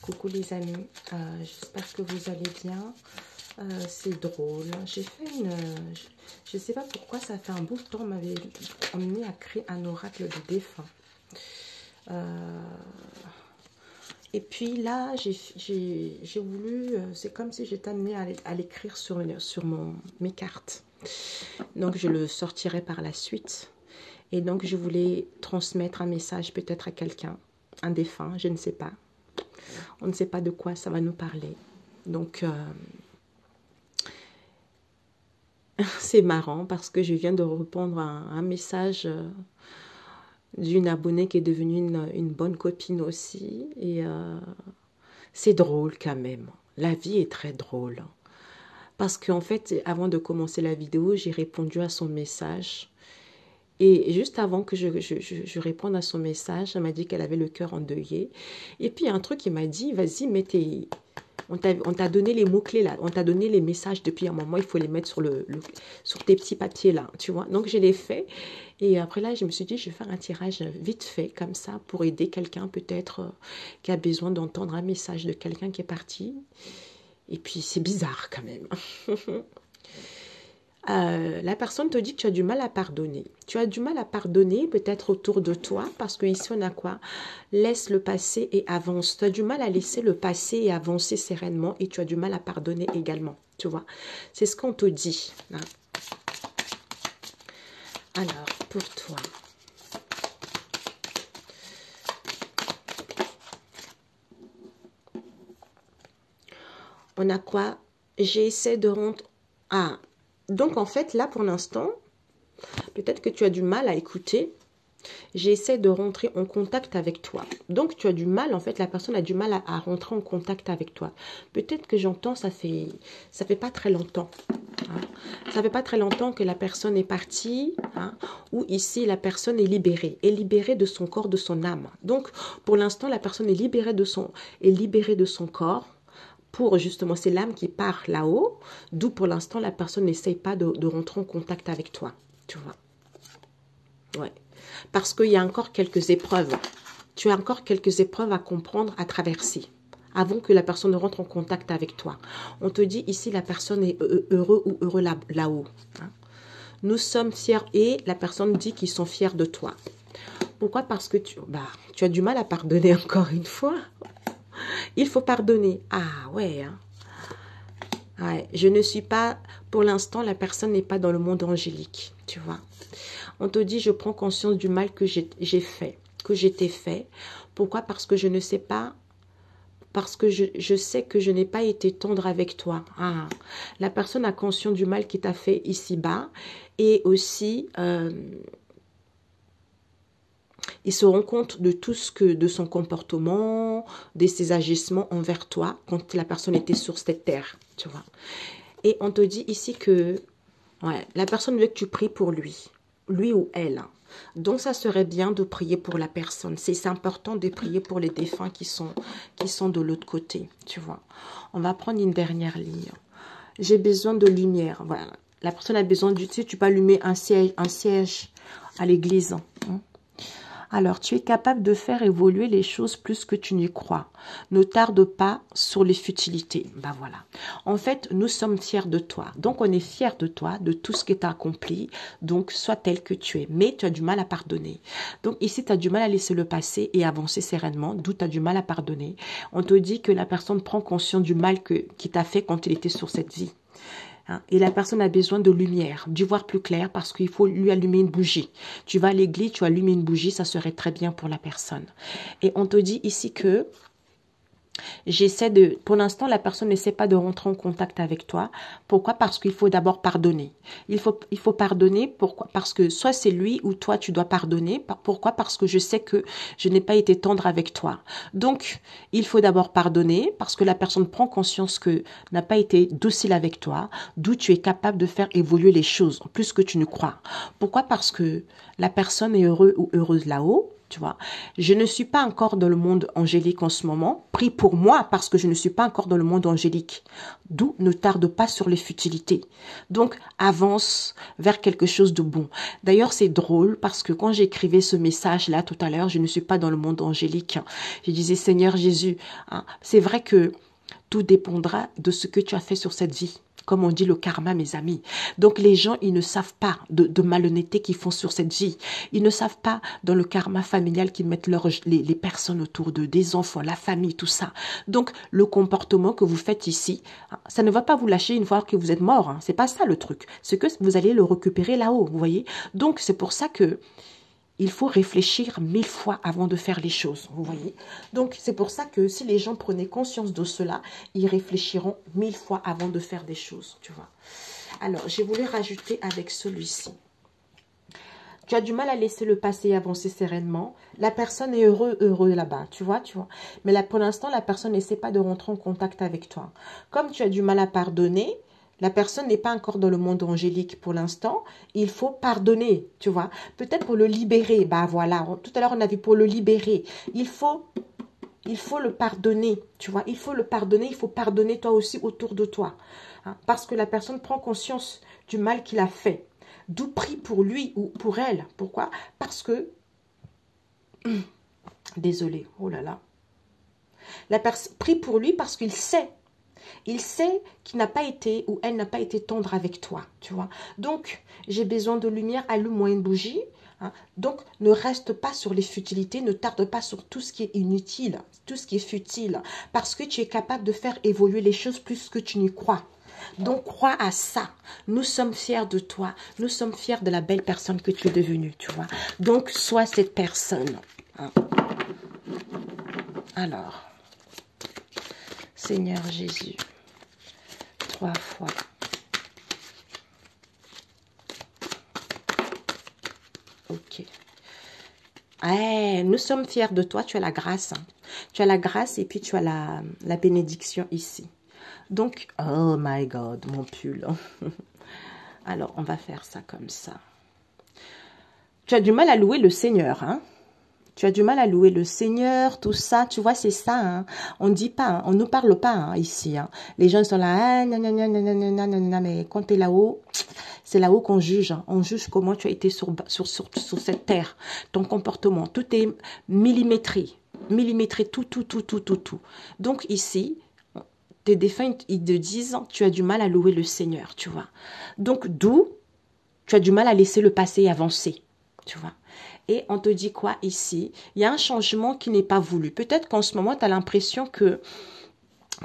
Coucou les amis, j'espère que vous allez bien. C'est drôle. J'ai fait une... je ne sais pas pourquoi, ça fait un bout de temps, on m'avait emmené à créer un oracle de défunt. Et puis là, j'ai voulu... c'est comme si j'étais amenée à l'écrire sur mes cartes. Donc je le sortirai par la suite. Et donc je voulais transmettre un message peut-être à quelqu'un, un défunt, je ne sais pas. On ne sait pas de quoi ça va nous parler. Donc, c'est marrant parce que je viens de répondre à un message d'une abonnée qui est devenue une bonne copine aussi. Et c'est drôle quand même. La vie est très drôle. Parce qu'en fait, avant de commencer la vidéo, j'ai répondu à son message. Et juste avant que je réponde à son message, elle m'a dit qu'elle avait le cœur endeuillé. Et puis, il y a un truc qui m'a dit, vas-y, mets tes... On t'a donné les mots-clés là, on t'a donné les messages depuis un moment, il faut les mettre sur tes petits papiers là, tu vois. Donc, je l'ai fait. Et après là, je me suis dit, je vais faire un tirage vite fait, comme ça, pour aider quelqu'un peut-être qui a besoin d'entendre un message de quelqu'un qui est parti. Et puis, c'est bizarre quand même. La personne te dit que tu as du mal à pardonner. Tu as du mal à pardonner peut-être autour de toi parce qu'ici on a quoi? Laisse le passé et avance. Tu as du mal à laisser le passé et avancer sereinement et tu as du mal à pardonner également. Tu vois? C'est ce qu'on te dit. Hein? Alors, pour toi. On a quoi? J'essaie de rendre... Ah, donc, en fait, là, pour l'instant, peut-être que tu as du mal à écouter. J'essaie de rentrer en contact avec toi. Donc, tu as du mal, en fait, la personne a du mal à rentrer en contact avec toi. Peut-être que j'entends, ça fait pas très longtemps. Hein. Ça fait pas très longtemps que la personne est partie, hein, ou ici, la personne est libérée de son corps, de son âme. Donc, pour l'instant, la personne est libérée de son corps. Pour justement, c'est l'âme qui part là-haut, d'où pour l'instant la personne n'essaye pas de rentrer en contact avec toi, tu vois. Ouais. Parce qu'il y a encore quelques épreuves. Tu as encore quelques épreuves à comprendre, à traverser, avant que la personne ne rentre en contact avec toi. On te dit ici, la personne est heureux ou heureux là-haut. Hein. Nous sommes fiers et la personne dit qu'ils sont fiers de toi. Pourquoi? Parce que tu as du mal à pardonner encore une fois. Il faut pardonner. Ah ouais, hein. Ouais, je ne suis pas, pour l'instant, la personne n'est pas dans le monde angélique, tu vois. On te dit, je prends conscience du mal que j'ai fait, que j'ai fait. Pourquoi? Parce que je ne sais pas, parce que je sais que je n'ai pas été tendre avec toi. Ah, la personne a conscience du mal qu'il t'a fait ici-bas et aussi... il se rend compte de tout de son comportement, de ses agissements envers toi quand la personne était sur cette terre, tu vois. Et on te dit ici que ouais, la personne veut que tu pries pour lui ou elle. Donc, ça serait bien de prier pour la personne. C'est important de prier pour les défunts qui sont de l'autre côté, tu vois. On va prendre une dernière ligne. J'ai besoin de lumière. Voilà. La personne a besoin du... Tu sais, tu peux allumer un siège à l'église. Hein. Alors, tu es capable de faire évoluer les choses plus que tu n'y crois. Ne tarde pas sur les futilités. Ben voilà. En fait, nous sommes fiers de toi. Donc, on est fiers de toi, de tout ce que tu as accompli. Donc, sois tel que tu es. Mais tu as du mal à pardonner. Donc, ici, tu as du mal à laisser le passé et avancer sereinement. D'où tu as du mal à pardonner. On te dit que la personne prend conscience du mal qu'il t'a fait quand il était sur cette vie. Et la personne a besoin de lumière, d'y voir plus clair parce qu'il faut lui allumer une bougie. Tu vas à l'église, tu allumes une bougie, ça serait très bien pour la personne. Et on te dit ici que pour l'instant, la personne n'essaie pas de rentrer en contact avec toi. Pourquoi? Parce qu'il faut d'abord pardonner. Il faut pardonner. Pourquoi? Parce que soit c'est lui ou toi, tu dois pardonner. Pourquoi? Parce que je sais que je n'ai pas été tendre avec toi. Donc, il faut d'abord pardonner parce que la personne prend conscience que n'a pas été docile avec toi, d'où tu es capable de faire évoluer les choses, plus que tu ne crois. Pourquoi? Parce que la personne est heureuse ou heureuse là-haut. Tu vois, je ne suis pas encore dans le monde angélique en ce moment. Prie pour moi parce que je ne suis pas encore dans le monde angélique. D'où ne tarde pas sur les futilités. Donc, avance vers quelque chose de bon. D'ailleurs, c'est drôle parce que quand j'écrivais ce message-là tout à l'heure, je ne suis pas dans le monde angélique. Je disais, Seigneur Jésus, hein, c'est vrai que tout dépendra de ce que tu as fait sur cette vie. Comme on dit le karma, mes amis. Donc les gens, ils ne savent pas de malhonnêteté qu'ils font sur cette vie. Ils ne savent pas dans le karma familial qu'ils mettent les personnes autour d'eux, des enfants, la famille, tout ça. Donc le comportement que vous faites ici, ça ne va pas vous lâcher une fois que vous êtes mort. C'est pas ça le truc. C'est que vous allez le récupérer là-haut, vous voyez. Donc c'est pour ça que il faut réfléchir 1000 fois avant de faire les choses, vous voyez. Donc, c'est pour ça que si les gens prenaient conscience de cela, ils réfléchiront 1000 fois avant de faire des choses, tu vois. Alors, j'ai voulu rajouter avec celui-ci. Tu as du mal à laisser le passé avancer sereinement. La personne est heureux là-bas, tu vois. Mais là, pour l'instant, la personne n'essaie pas de rentrer en contact avec toi. Comme tu as du mal à pardonner, la personne n'est pas encore dans le monde angélique pour l'instant. Il faut pardonner, tu vois. Peut-être pour le libérer. Bah voilà, tout à l'heure on a vu pour le libérer. Il faut le pardonner, tu vois. Il faut le pardonner, il faut pardonner toi aussi autour de toi. Hein, parce que la personne prend conscience du mal qu'il a fait. D'où prie pour lui ou pour elle. Pourquoi? Parce que... Désolée, oh là là. La personne prie pour lui parce qu'il sait. Il sait qu'il n'a pas été ou elle n'a pas été tendre avec toi, tu vois. Donc, j'ai besoin de lumière, allume-moi une bougie. Hein. Donc, ne reste pas sur les futilités, ne tarde pas sur tout ce qui est inutile, tout ce qui est futile, parce que tu es capable de faire évoluer les choses plus que tu n'y crois. Donc, crois à ça. Nous sommes fiers de toi. Nous sommes fiers de la belle personne que tu es devenue, tu vois. Donc, sois cette personne. Hein. Alors... Seigneur Jésus, 3 fois. Ok. Nous sommes fiers de toi, tu as la grâce. Hein. Tu as la grâce et puis tu as la bénédiction ici. Donc, oh my God, mon pull. Alors, on va faire ça comme ça. Tu as du mal à louer le Seigneur, hein? Tu as du mal à louer le Seigneur, tout ça, tu vois, c'est ça. Hein. On ne dit pas, hein, on ne parle pas hein, ici. Hein. Les gens ils sont là, mais quand tu es là-haut, c'est là-haut qu'on juge. Hein. On juge comment tu as été sur cette terre, ton comportement. Tout est millimétré, tout. Donc ici, tes défunts, ils te disent, tu as du mal à louer le Seigneur, tu vois. Donc d'où tu as du mal à laisser le passé avancer, tu vois. Et on te dit quoi ici? Il y a un changement qui n'est pas voulu. Peut-être qu'en ce moment, tu as l'impression que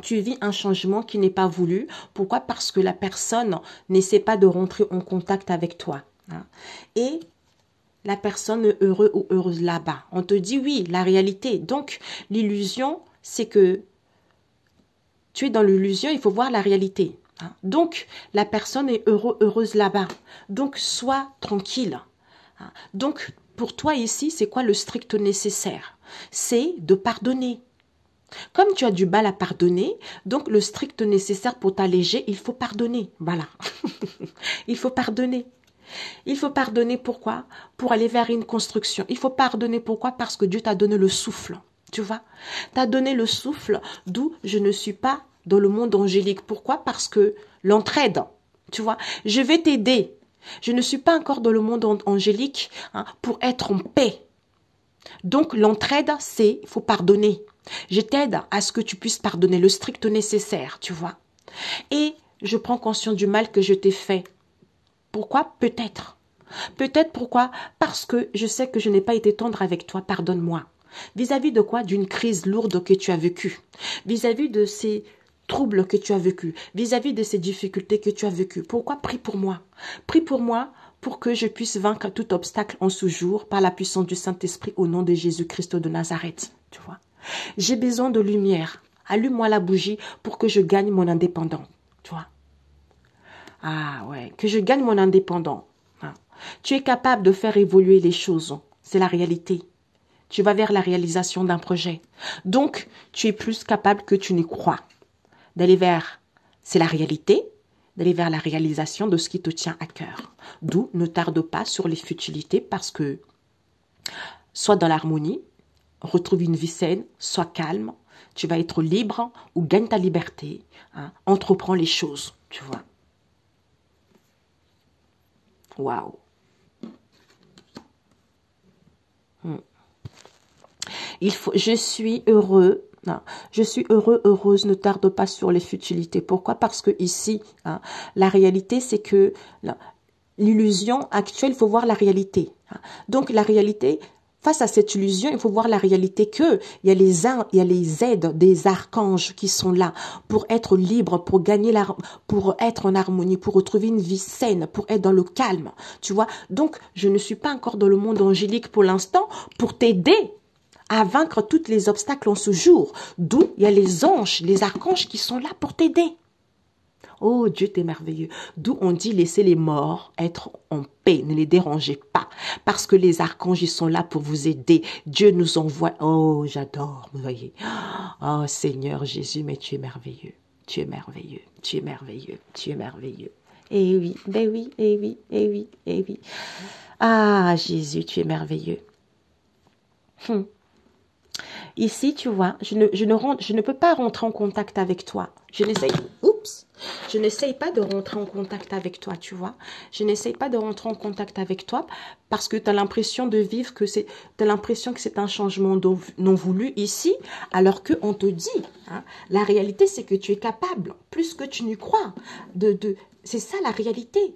tu vis un changement qui n'est pas voulu. Pourquoi? Parce que la personne n'essaie pas de rentrer en contact avec toi. Hein. Et la personne est heureuse ou heureuse là-bas. On te dit oui, la réalité. Donc, l'illusion, c'est que tu es dans l'illusion, il faut voir la réalité. Hein. Donc, la personne est heureuse là-bas. Donc, sois tranquille. Hein. Donc, pour toi ici, c'est quoi le strict nécessaire? C'est de pardonner. Comme tu as du mal à pardonner, donc le strict nécessaire pour t'alléger, il faut pardonner. Voilà. Il faut pardonner. Il faut pardonner pourquoi? Pour aller vers une construction. Il faut pardonner pourquoi? Parce que Dieu t'a donné le souffle. Tu vois? T'as donné le souffle, d'où je ne suis pas dans le monde angélique. Pourquoi? Parce que l'entraide. Tu vois? Je vais t'aider. Je ne suis pas encore dans le monde angélique hein, pour être en paix. Donc, l'entraide, c'est, il faut pardonner. Je t'aide à ce que tu puisses pardonner le strict nécessaire, tu vois. Et je prends conscience du mal que je t'ai fait. Pourquoi? Peut-être. Peut-être pourquoi? Parce que je sais que je n'ai pas été tendre avec toi, pardonne-moi. Vis-à-vis de quoi? D'une crise lourde que tu as vécue. Vis-à-vis de ces troubles que tu as vécu, vis-à-vis de ces difficultés que tu as vécues. Pourquoi? Prie pour moi. Prie pour moi pour que je puisse vaincre tout obstacle en ce jour par la puissance du Saint-Esprit au nom de Jésus-Christ de Nazareth. Tu vois? J'ai besoin de lumière. Allume-moi la bougie pour que je gagne mon indépendant. Tu vois? Ah ouais, que je gagne mon indépendant. Hein. Tu es capable de faire évoluer les choses. C'est la réalité. Tu vas vers la réalisation d'un projet. Donc, tu es plus capable que tu n'y crois. D'aller vers, c'est la réalité, d'aller vers la réalisation de ce qui te tient à cœur. D'où ne tarde pas sur les futilités parce que sois dans l'harmonie, retrouve une vie saine, sois calme, tu vas être libre ou gagne ta liberté, hein, entreprends les choses, tu vois. Waouh. Je suis heureux. Non, je suis heureux, heureuse, ne tarde pas sur les futilités. Pourquoi? Parce que ici, hein, la réalité, c'est que l'illusion actuelle, il faut voir la réalité. Hein. Donc, la réalité, face à cette illusion, il faut voir la réalité que il y a les aides des archanges qui sont là pour être libre, pour gagner pour être en harmonie, pour retrouver une vie saine, pour être dans le calme. Tu vois? Donc, je ne suis pas encore dans le monde angélique pour l'instant pour t'aider à vaincre tous les obstacles en ce jour. D'où il y a les anges, les archanges qui sont là pour t'aider. Oh, Dieu, t'es merveilleux. D'où on dit laissez les morts être en paix, ne les dérangez pas. Parce que les archanges, ils sont là pour vous aider. Dieu nous envoie. Oh, j'adore, vous voyez. Oh, Seigneur Jésus, mais tu es merveilleux. Tu es merveilleux, tu es merveilleux, tu es merveilleux. Eh oui, ben oui, eh oui, eh oui, eh oui. Ah, Jésus, tu es merveilleux. Ici, tu vois, je ne peux pas rentrer en contact avec toi. Je n'essaye pas de rentrer en contact avec toi, tu vois. Je n'essaye pas de rentrer en contact avec toi parce que tu as l'impression de vivre tu as l'impression que c'est un changement non voulu ici, alors qu'on te dit, hein, la réalité, c'est que tu es capable, plus que tu n'y crois. C'est ça la réalité.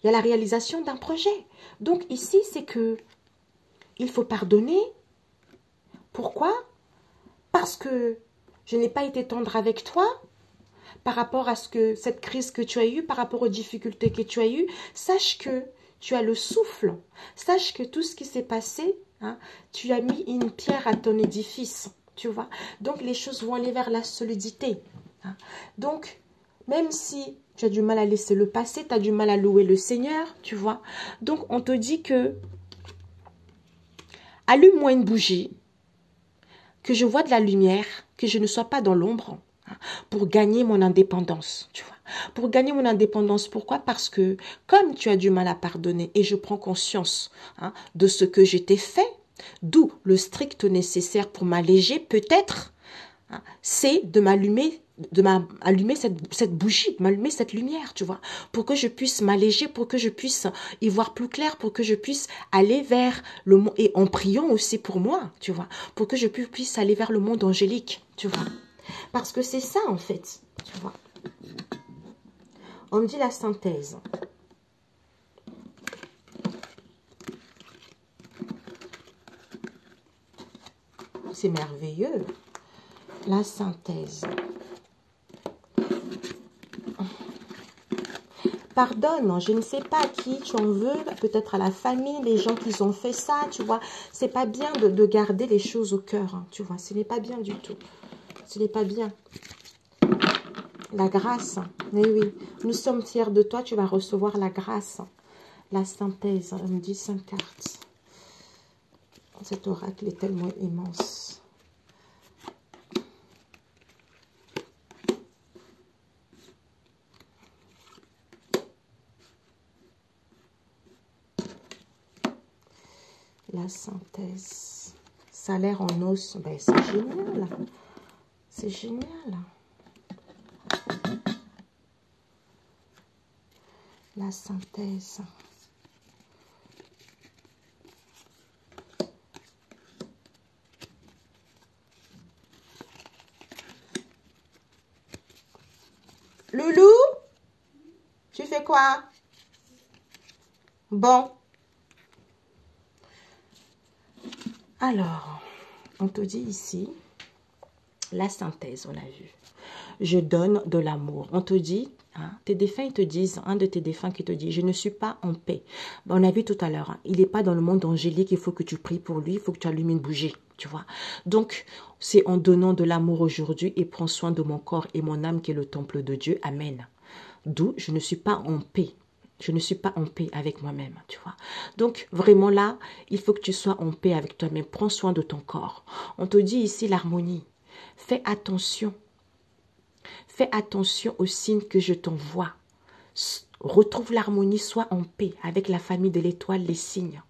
Il y a la réalisation d'un projet. Donc ici, c'est que il faut pardonner. Pourquoi? Parce que je n'ai pas été tendre avec toi par rapport à cette crise que tu as eue, par rapport aux difficultés que tu as eues. Sache que tu as le souffle. Sache que tout ce qui s'est passé, hein, tu as mis une pierre à ton édifice, tu vois. Donc, les choses vont aller vers la solidité. Hein. Donc, même si tu as du mal à laisser le passé, tu as du mal à louer le Seigneur, tu vois. Donc, on te dit que allume-moi une bougie, que je vois de la lumière, que je ne sois pas dans l'ombre, hein, pour gagner mon indépendance, tu vois. Pour gagner mon indépendance, pourquoi? Parce que comme tu as du mal à pardonner et je prends conscience, hein, de ce que je t'ai fait, d'où le strict nécessaire pour m'alléger, peut-être, hein, c'est de m'allumer cette bougie, de m'allumer cette lumière, tu vois, pour que je puisse m'alléger, pour que je puisse y voir plus clair, pour que je puisse aller vers le monde, et en priant aussi pour moi, tu vois, pour que je puisse aller vers le monde angélique, tu vois. Parce que c'est ça, en fait, tu vois. On me dit la synthèse. C'est merveilleux. La synthèse. Pardonne, je ne sais pas à qui tu en veux, peut-être à la famille, les gens qui ont fait ça, tu vois. C'est pas bien de garder les choses au cœur, hein, tu vois. Ce n'est pas bien du tout. Ce n'est pas bien. La grâce, mais oui. Nous sommes fiers de toi, tu vas recevoir la grâce. La synthèse, on me dit 5 cartes. Cet oracle est tellement immense. La synthèse. Ça a l'air en os. Ben, c'est génial. C'est génial. La synthèse. Loulou, tu fais quoi? Bon. Alors, on te dit ici, la synthèse, on a vu. Je donne de l'amour. On te dit, hein, tes défunts, ils te disent, un de tes défunts qui te dit, je ne suis pas en paix. On a vu tout à l'heure, hein, il n'est pas dans le monde angélique, il faut que tu pries pour lui, il faut que tu allumes une bougie, tu vois. Donc, c'est en donnant de l'amour aujourd'hui et prends soin de mon corps et mon âme qui est le temple de Dieu. Amen. D'où je ne suis pas en paix. Je ne suis pas en paix avec moi-même, tu vois. Donc, vraiment là, il faut que tu sois en paix avec toi-même. Prends soin de ton corps. On te dit ici l'harmonie. Fais attention. Fais attention aux signes que je t'envoie. Retrouve l'harmonie, sois en paix avec la famille de l'étoile, les signes.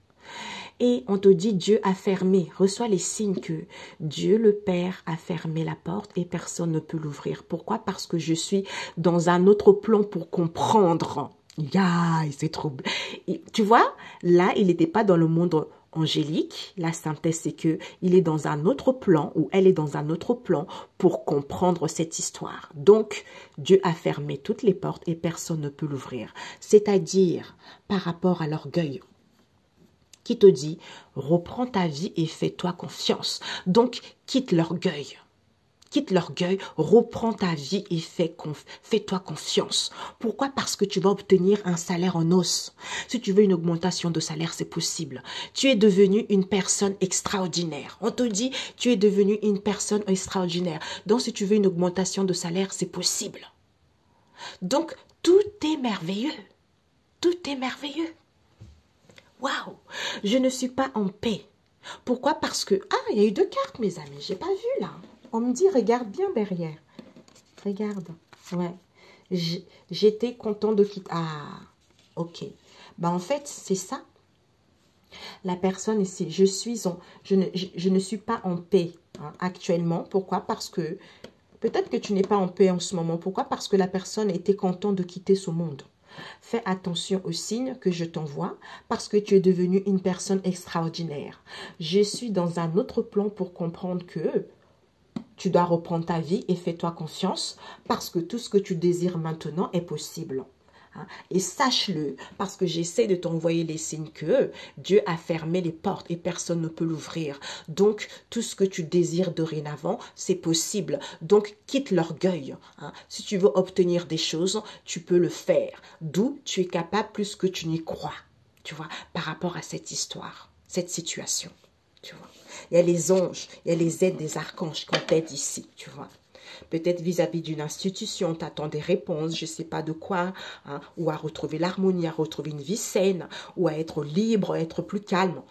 Et on te dit Dieu a fermé. Reçois les signes que Dieu le Père a fermé la porte et personne ne peut l'ouvrir. Pourquoi? Parce que je suis dans un autre plan pour comprendre. C'est trop... Tu vois, là, il n'était pas dans le monde angélique. La synthèse, c'est que il est dans un autre plan ou elle est dans un autre plan pour comprendre cette histoire. Donc, Dieu a fermé toutes les portes et personne ne peut l'ouvrir. C'est-à-dire, par rapport à l'orgueil, qui te dit, reprends ta vie et fais-toi confiance. Donc, quitte l'orgueil. Quitte l'orgueil, reprends ta vie et fais-toi confiance. Pourquoi? Parce que tu vas obtenir un salaire en os. Si tu veux une augmentation de salaire, c'est possible. Tu es devenu une personne extraordinaire. On te dit, tu es devenu une personne extraordinaire. Donc, si tu veux une augmentation de salaire, c'est possible. Donc, tout est merveilleux. Tout est merveilleux. Waouh! Je ne suis pas en paix. Pourquoi? Parce que... il y a eu 2 cartes, mes amis. J'ai pas vu, là. On me dit, regarde bien derrière. Regarde. Ouais. J'étais content de quitter. Ok. En fait, c'est ça. La personne ici, je ne suis pas en paix actuellement. Pourquoi? Parce que, peut-être que tu n'es pas en paix en ce moment. Pourquoi? Parce que la personne était contente de quitter ce monde. Fais attention aux signes que je t'envoie parce que tu es devenu une personne extraordinaire. Je suis dans un autre plan pour comprendre que tu dois reprendre ta vie et fais-toi confiance parce que tout ce que tu désires maintenant est possible. Et sache-le, parce que j'essaie de t'envoyer les signes que Dieu a fermé les portes et personne ne peut l'ouvrir. Donc, tout ce que tu désires dorénavant, c'est possible. Donc, quitte l'orgueil. Si tu veux obtenir des choses, tu peux le faire. D'où tu es capable plus que tu n'y crois. Tu vois, par rapport à cette histoire, cette situation. Tu vois. Il y a les anges, il y a les aides des archanges qui t'aident ici, tu vois. Peut-être vis-à-vis d'une institution, tu attends des réponses, je ne sais pas de quoi, ou à retrouver l'harmonie, à retrouver une vie saine, ou à être libre, à être plus calme.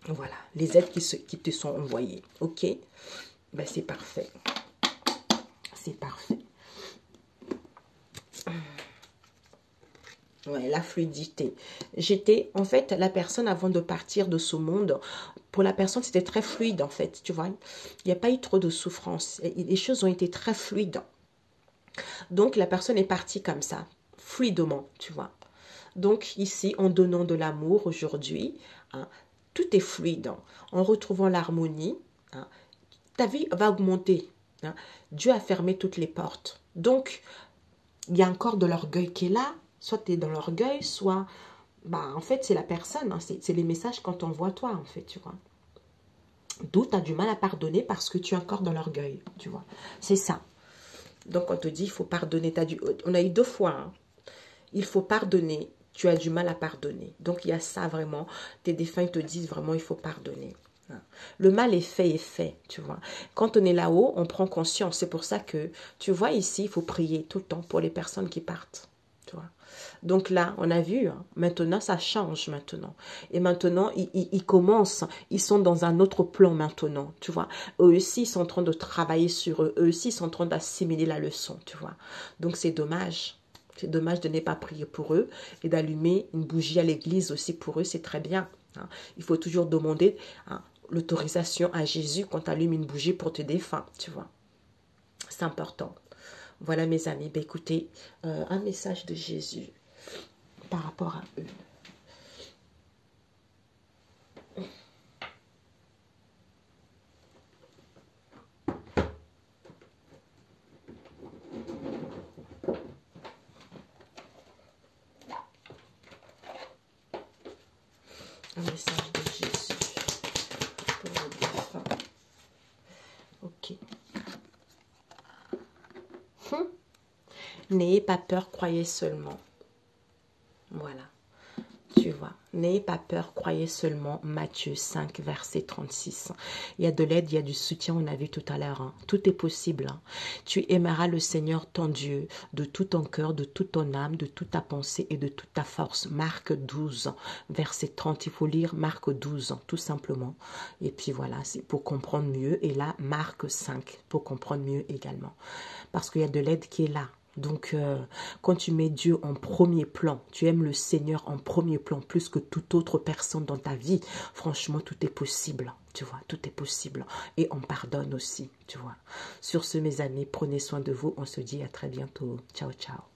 Voilà, les aides qui te sont envoyées, ok? C'est parfait. C'est parfait. Ouais, la fluidité. En fait, la personne avant de partir de ce monde, pour la personne, c'était très fluide en fait, tu vois. Il n'y a pas eu trop de souffrance. Les choses ont été très fluides. Donc, la personne est partie comme ça, fluidement, tu vois. Donc, ici, en donnant de l'amour aujourd'hui, tout est fluide. En retrouvant l'harmonie, ta vie va augmenter. Dieu a fermé toutes les portes. Donc, il y a encore de l'orgueil qui est là. Soit tu es dans l'orgueil, soit... en fait, c'est la personne. C'est les messages qu'on t'envoie toi, en fait, tu vois. D'où tu as du mal à pardonner parce que tu es encore dans l'orgueil, tu vois. C'est ça. Donc, on te dit, il faut pardonner. On a eu 2 fois. Il faut pardonner. Tu as du mal à pardonner. Donc, il y a ça vraiment. Tes défunts te disent vraiment, il faut pardonner. Le mal est fait, tu vois. Quand on est là-haut, on prend conscience. C'est pour ça que, tu vois, ici, il faut prier tout le temps pour les personnes qui partent, tu vois. Donc là, on a vu, maintenant, ça change maintenant. Et maintenant, ils commencent, ils sont dans un autre plan maintenant, tu vois. Eux aussi, ils sont en train de travailler sur eux. Eux aussi, ils sont en train d'assimiler la leçon, tu vois. Donc, c'est dommage. C'est dommage de ne pas prier pour eux et d'allumer une bougie à l'église aussi pour eux, c'est très bien. Il faut toujours demander l'autorisation à Jésus quand tu allumes une bougie pour te défunt, tu vois. C'est important. Voilà mes amis, écoutez, un message de Jésus par rapport à eux. Un message de Jésus pour le défunt. Ok. N'ayez pas peur, croyez seulement. Voilà. Tu vois, n'ayez pas peur, croyez seulement. Matthieu 5, verset 36. Il y a de l'aide, il y a du soutien, on a vu tout à l'heure. Tout est possible. Tu aimeras le Seigneur ton Dieu de tout ton cœur, de toute ton âme, de toute ta pensée et de toute ta force. Marc 12, verset 30. Il faut lire Marc 12, tout simplement. Et puis voilà, c'est pour comprendre mieux. Et là, Marc 5, pour comprendre mieux également. Parce qu'il y a de l'aide qui est là. Donc, quand tu mets Dieu en premier plan, tu aimes le Seigneur en premier plan plus que toute autre personne dans ta vie, franchement, tout est possible, tu vois, tout est possible. Et on pardonne aussi, tu vois. Sur ce, mes amis, prenez soin de vous. On se dit à très bientôt. Ciao, ciao.